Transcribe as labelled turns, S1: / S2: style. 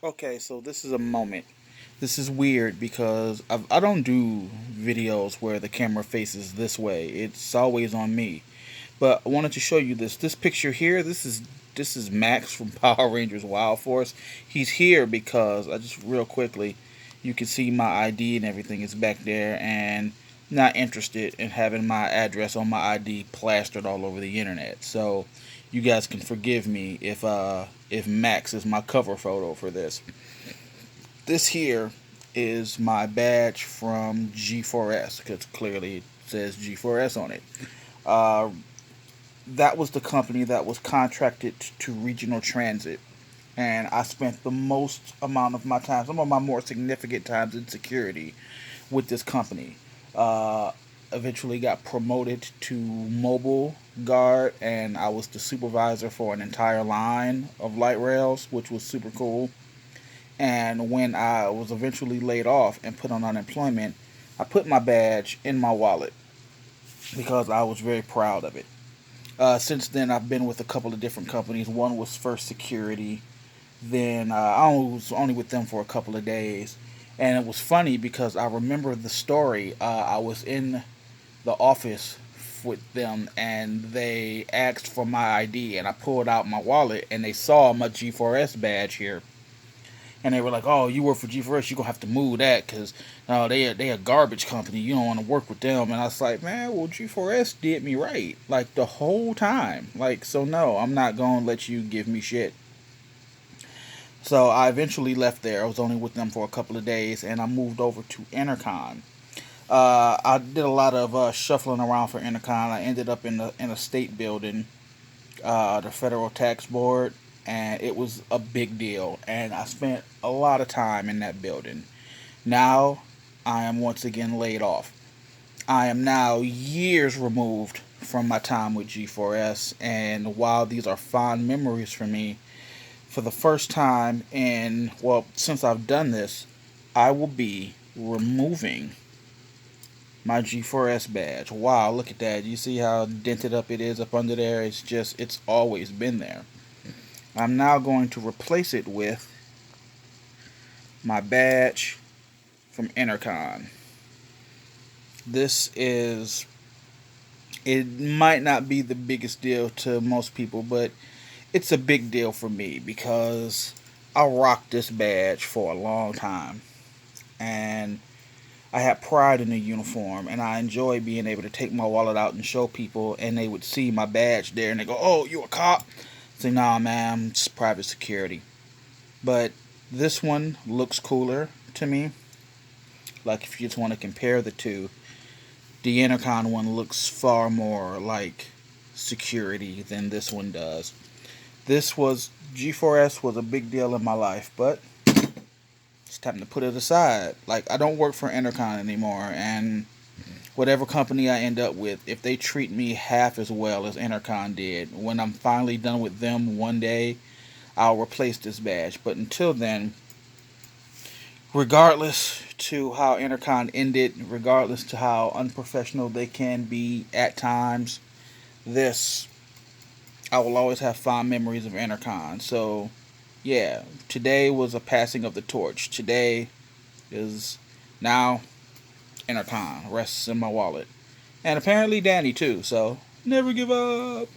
S1: Okay, so this is a moment. This is weird because I don't do videos where the camera faces this way. It's always on me. But I wanted to show you this. This picture here, this is Max from Power Rangers Wild Force. He's here because I just real quickly, you can see my ID and everything is back there, and not interested in having my address on my ID plastered all over the internet. So you guys can forgive me if Max is my cover photo for this. This here is my badge from G4S because clearly it says G4S on it. Uh, that was the company that was contracted to Regional Transit, and I spent the most amount of my time, some of my more significant times in security with this company. Uh, Eventually got promoted to mobile guard, and I was the supervisor for an entire line of light rails, which was super cool. And when I was eventually laid off and put on unemployment, I put my badge in my wallet because I was very proud of it. Since then, I've been with a couple of different companies. One was First Security. Then I was only with them for a couple of days. And it was funny because I remember the story. I was in the office with them and they asked for my ID, and I pulled out my wallet and they saw my G4S badge here, and they were like, "Oh, you work for G4S, you gonna have to move that because they a garbage company. You don't want to work with them." And I was like, "Man, well, G4S did me right like the whole time. Like, so no, I'm not gonna let you give me shit." So I eventually left there. I was only with them for a couple of days, and I moved over to Intercon. I did a lot of shuffling around for Intercon. I ended up in a state building, the federal tax board, and it was a big deal. And I spent a lot of time in that building. Now I am once again laid off. I am now years removed from my time with G4S, and while these are fond memories for me, for the first time in, well, since I've done this, I will be removing my G4S badge. Wow, look at that. You see how dented up it is up under there? It's always been there. I'm now going to replace it with my badge from Intercon. This is, it might not be the biggest deal to most people, but it's a big deal for me because I rocked this badge for a long time. And I had pride in the uniform, and I enjoy being able to take my wallet out and show people, and they would see my badge there, and they go, "Oh, you a cop?" I say, "Nah, man, I'm just private security." But this one looks cooler to me. Like, if you just want to compare the two, the Intercon one looks far more like security than this one does. This was G4S was a big deal in my life, but it's time to put it aside. Like, I don't work for Intercon anymore, and whatever company I end up with, if they treat me half as well as Intercon did, when I'm finally done with them one day, I'll replace this badge. But until then, regardless to how Intercon ended, regardless to how unprofessional they can be at times, this I will always have fond memories of Intercon. So yeah, today was a passing of the torch. Today is now Intercon rests in my wallet, and apparently Danny too. So never give up.